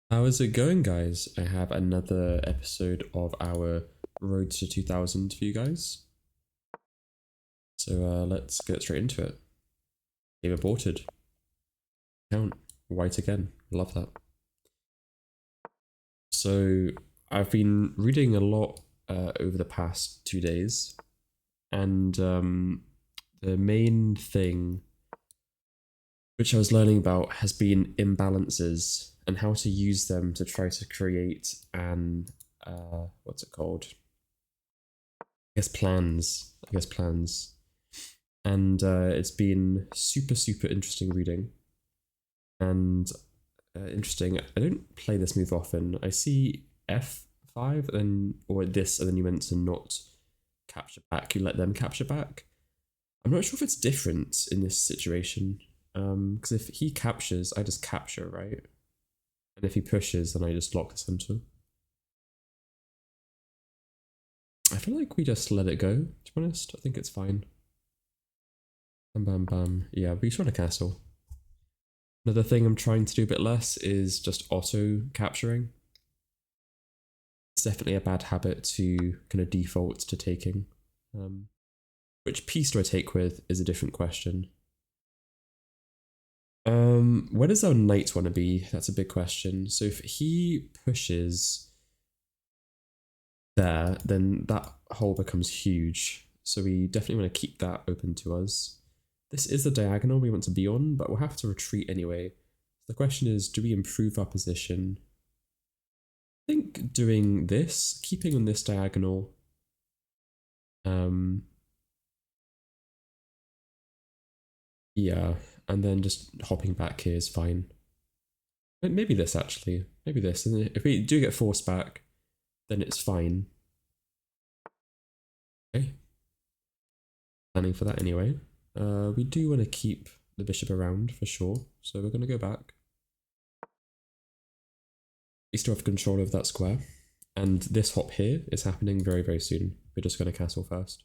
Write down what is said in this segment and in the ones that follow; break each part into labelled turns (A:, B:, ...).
A: How is it going, guys? I have another episode of our Road to 2000 for you guys. So let's get straight into it. Game aborted. Count. White again. Love that. So I've been reading a lot over the past 2 days, and the main thing which I was learning about has been imbalances and how to use them to try to create an what's it called? I guess plans. And it's been super interesting reading. And interesting. I don't play this move often. I see F5 and or this, and then you meant to not capture back. You let them capture back. I'm not sure if it's different in this situation. Because if he captures, I just capture, right? And if he pushes, then I just lock the center. I feel like we just let it go, to be honest. I think it's fine. Bam, bam, bam. Yeah, we just want a castle. Another thing I'm trying to do a bit less is just auto capturing. It's definitely a bad habit to kind of default to taking. Which piece do I take with is a different question. Where does our knight want to be? That's a big question. So if he pushes there, then that hole becomes huge. So we definitely want to keep that open to us. This is the diagonal we want to be on, but we'll have to retreat anyway. The question is, do we improve our position? I think doing this, keeping on this diagonal, yeah, and then just hopping back here is fine. Maybe this actually, maybe this, and if we do get forced back, then it's fine. Okay, planning for that anyway. We do want to keep the bishop around for sure, so we're going to go back. We still have control of that square, and this hop here is happening very soon. We're just going to castle first.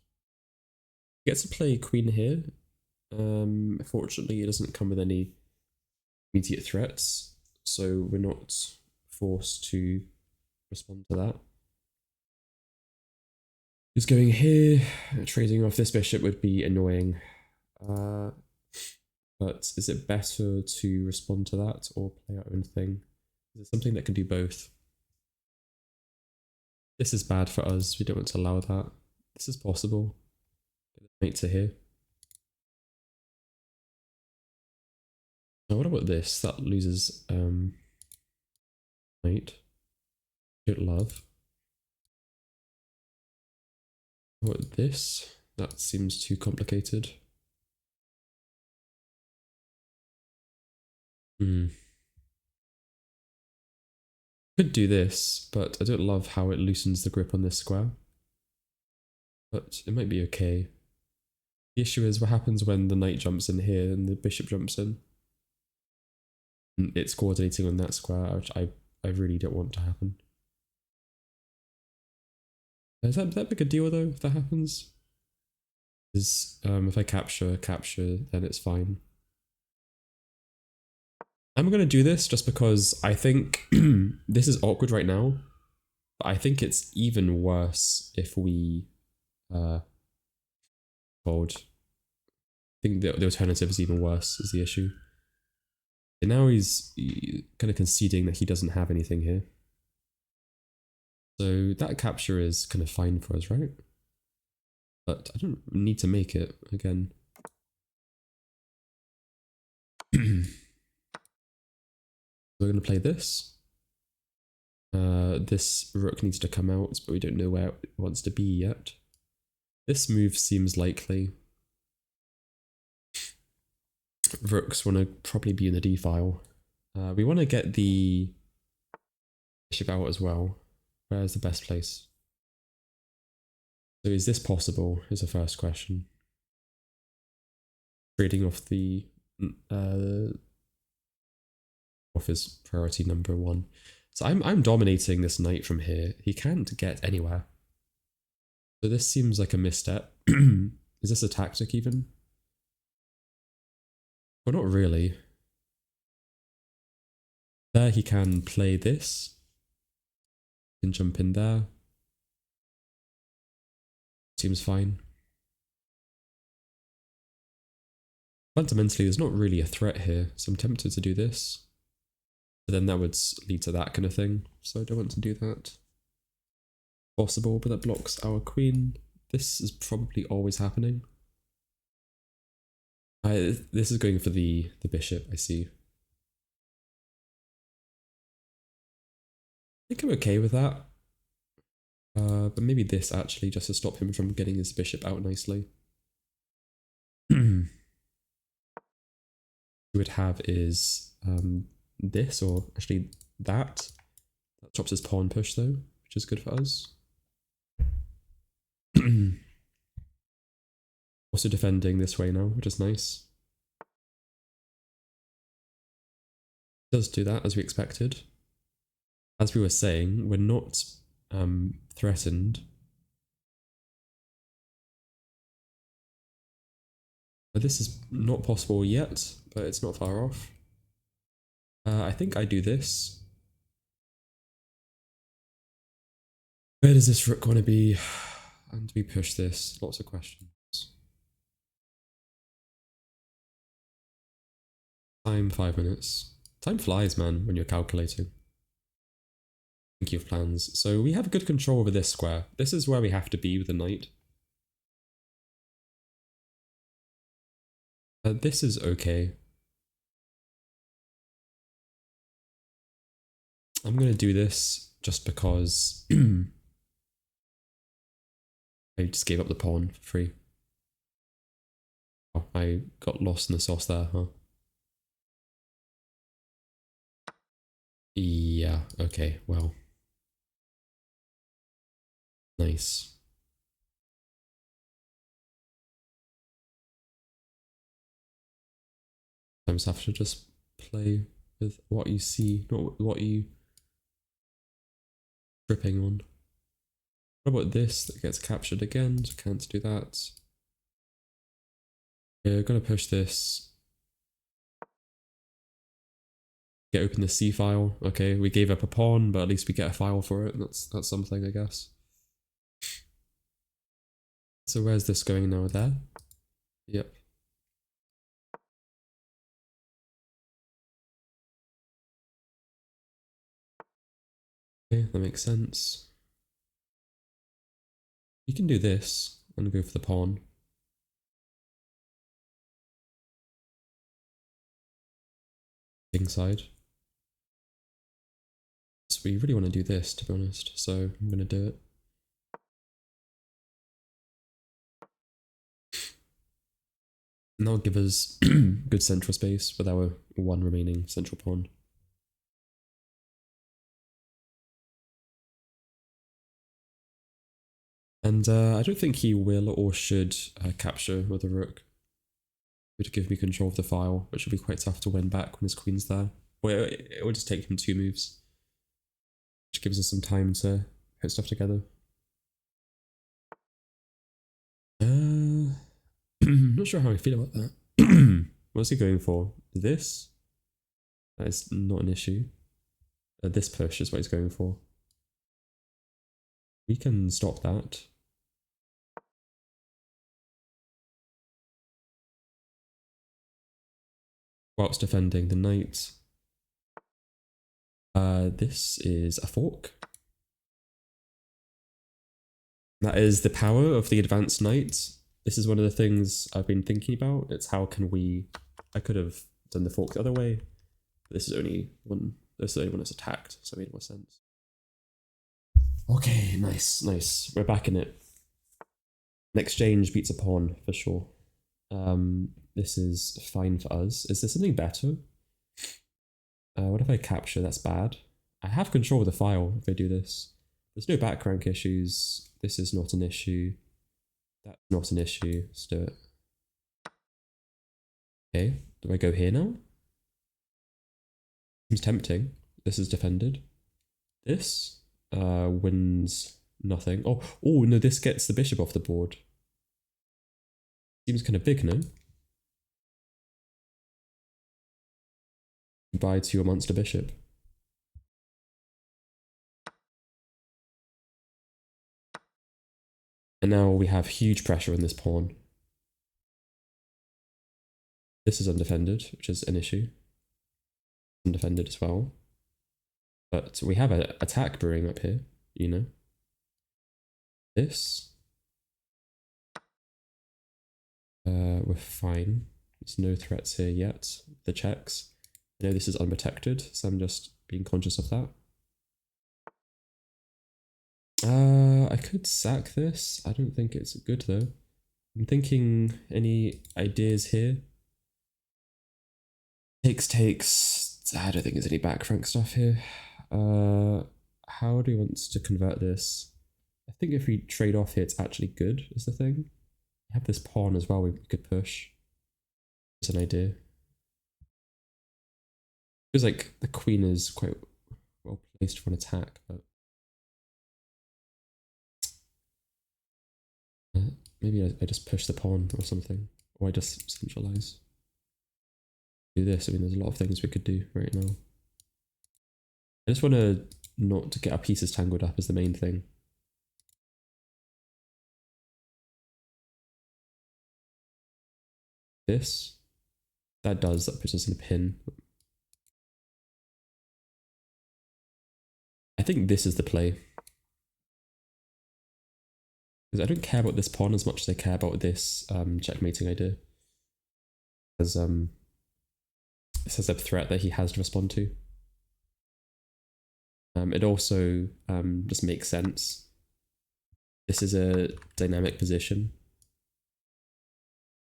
A: He gets to play queen here. Fortunately, it doesn't come with any immediate threats, so we're not forced to respond to that. Just going here, trading off this bishop would be annoying. But is it better to respond to that or play our own thing? Is it something that can do both? This is bad for us. We don't want to allow that. This is possible. Get the mate to here. Now, what about this? That loses mate. Don't love. What this? That seems too complicated. Could do this, but I don't love how it loosens the grip on this square. But it might be okay. The issue is what happens when the knight jumps in here and the bishop jumps in. And it's coordinating on that square, which I really don't want to happen. Is that big a deal though if that happens? Is if I capture, then it's fine. I'm gonna do this just because I think this is awkward right now, but I think it's even worse if we fold. I think the alternative is even worse is the issue. And now he's kind of conceding that he doesn't have anything here. So that capture is kind of fine for us, right? But I don't need to make it again. We're going to play this. This rook needs to come out, but we don't know where it wants to be yet. This move seems likely. Rooks want to probably be in the d file. We want to get the bishop out as well. Where's the best place? So is this possible is the first question. Trading off the off is priority number one. So I'm dominating this knight from here. He can't get anywhere. So this seems like a misstep. Is this a tactic even? Well, not really. There he can play this. He can jump in there. Seems fine. Fundamentally, there's not really a threat here, so I'm tempted to do this. But then that would lead to that kind of thing, so I don't want to do that. Possible, but that blocks our queen. This is probably always happening. This is going for the bishop, I see. I think I'm okay with that. But maybe this actually, just to stop him from getting his bishop out nicely. What we would have is this, or actually that. That chops his pawn push though, which is good for us. Also defending this way now, which is nice. Does do that as we expected. As we were saying, we're not threatened. But this is not possible yet, but it's not far off. I think I do this. Where does this rook want to be? And do we push this? Lots of questions. Time 5 minutes. Time flies, man, when you're calculating. Thinking of plans. So we have good control over this square. This is where we have to be with the knight. This is okay. I'm going to do this just because I just gave up the pawn for free. Oh, I got lost in the sauce there, huh? Yeah, okay, well. Nice. Sometimes have to just play with what you see, not what you tripping on. What about this that gets captured again? So can't do that. We're gonna push this. Get open the C file. Okay, we gave up a pawn, but at least we get a file for it. That's something, I guess. So where's this going now? There? Yep. Okay, that makes sense. You can do this and go for the pawn. King side. So we really want to do this, to be honest, so I'm going to do it. And that'll give us good central space with our one remaining central pawn. And I don't think he will or should capture with a rook. It would give me control of the file, which would be quite tough to win back when his queen's there. Well, it would just take him 2 moves, which gives us some time to put stuff together. Not sure how I feel about that. What's he going for? This? That is not an issue. This push is what he's going for. We can stop that. Whilst defending the knight. This is a fork. That is the power of the advanced knight. This is one of the things I've been thinking about. It's how can we... I could have done the fork the other way. But this is only one. This is the only one that's attacked, so it made more sense. Okay, nice, nice. We're back in it. An exchange beats a pawn for sure. This is fine for us. Is there something better? What if I capture? That's bad. I have control of the file if I do this. There's no back rank issues. This is not an issue. That's not an issue. Let's do it. Okay, do I go here now? Seems tempting. This is defended. This wins nothing. Oh no, this gets the bishop off the board. Seems kind of big, no? Goodbye to your monster bishop. And now we have huge pressure on this pawn. This is undefended, which is an issue. Undefended as well. But we have an attack brewing up here, you know. This. We're fine. There's no threats here yet. The checks. I know this is unprotected, so I'm just being conscious of that. I could sack this. I don't think it's good though. I'm thinking any ideas here? Takes. I don't think there's any back rank stuff here. How do we want to convert this? I think if we trade off here, it's actually good, is the thing. We have this pawn as well we could push. It's an idea. Feels like the queen is quite well placed for an attack, but maybe I just push the pawn or something, or I just centralize. Do this. I mean, there's a lot of things we could do right now. I just want to not to get our pieces tangled up is the main thing. This. That puts us in a pin. I think this is the play. Because I don't care about this pawn as much as I care about this checkmating idea. Because this is a threat that he has to respond to. It also just makes sense. This is a dynamic position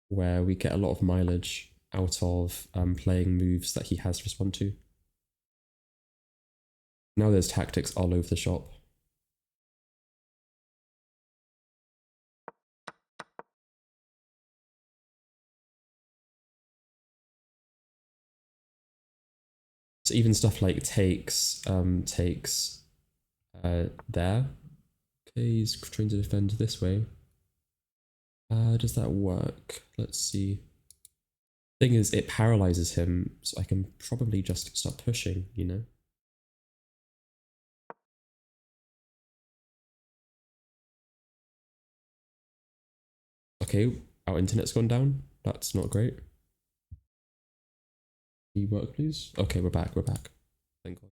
A: where we get a lot of mileage out of playing moves that he has to respond to. Now there's tactics all over the shop. So even stuff like takes there. Okay, he's trying to defend this way. Does that work? Let's see. Thing is, it paralyzes him, so I can probably just start pushing, you know? Okay, our internet's gone down. That's not great. Can you work, please? Okay, we're back. Thank God.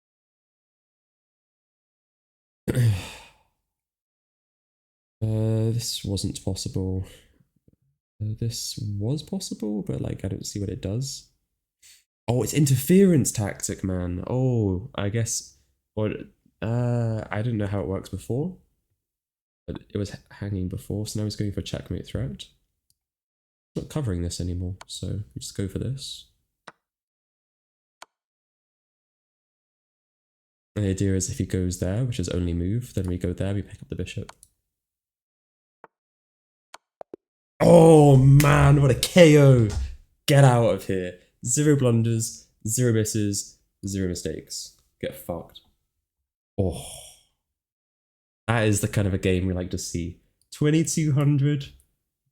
A: This wasn't possible. This was possible, but like I don't see what it does. Oh, it's interference tactic, man. Oh, I guess. What? I didn't know how it works before, but it was hanging before, so now he's going for checkmate threat. Not covering this anymore, so we just go for this. The idea is if he goes there, which is only move, then we go there, we pick up the bishop. Oh man, what a KO! Get out of here. 0 blunders, 0 misses, 0 mistakes. Get fucked. Oh. That is the kind of a game we like to see. 2200,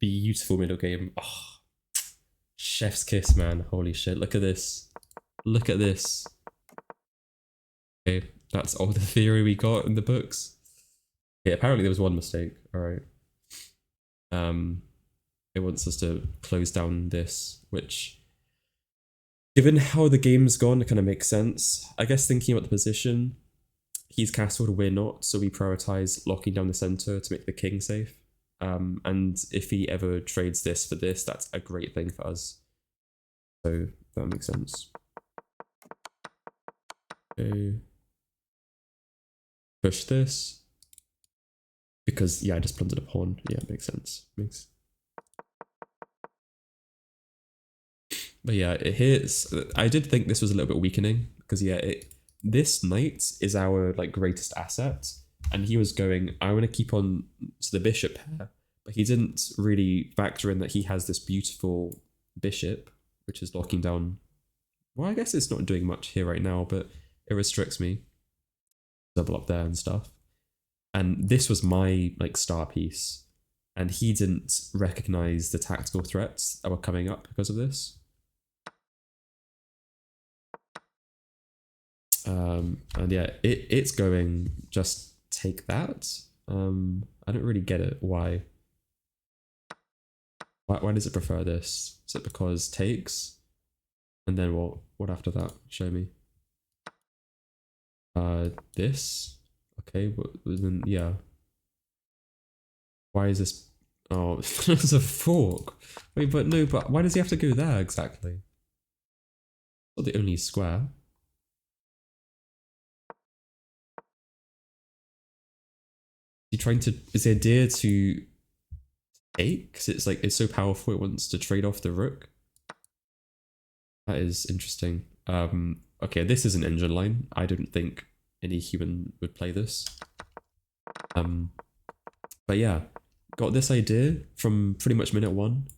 A: beautiful middle game. Oh. Chef's kiss, man. Holy shit, look at this. Look at this. Okay, that's all the theory we got in the books. Yeah, apparently there was one mistake. Alright. It wants us to close down this, which, given how the game's gone, it kind of makes sense. I guess thinking about the position, he's castled, we're not, so we prioritize locking down the center to make the king safe. And if he ever trades this for this, that's a great thing for us. So that makes sense. Okay. Push this. Because, yeah, I just plundered a pawn. Yeah, it makes sense. But yeah, it hits. I did think this was a little bit weakening because yeah, this knight is our like greatest asset, and he was going, I want to keep on to the bishop pair, but he didn't really factor in that he has this beautiful bishop, which is locking down. Well, I guess it's not doing much here right now, but it restricts me. Double up there and stuff. And this was my like star piece, and he didn't recognize the tactical threats that were coming up because of this. And yeah, it's going just take that. I don't really get it. Why? Why does it prefer this? Is it because takes? And then what? What after that? Show me. This? Okay, but then, yeah. Why is this? Oh, it's a fork. Wait, but no, but why does he have to go there exactly? Not the only square. Is he trying to, is the idea to take? Because it's like, it's so powerful it wants to trade off the rook. That is interesting. Okay, this is an engine line. I don't think any human would play this. But yeah, got this idea from pretty much minute one.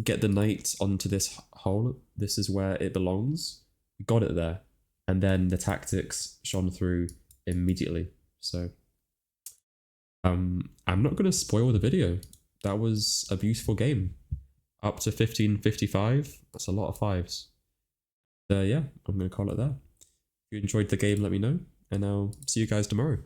A: Get the knight onto this hole. This is where it belongs. Got it there. And then the tactics shone through immediately. So I'm not going to spoil the video. That was a beautiful game. Up to 1555. That's a lot of fives. Yeah, I'm going to call it there. If you enjoyed the game, let me know. And I'll see you guys tomorrow.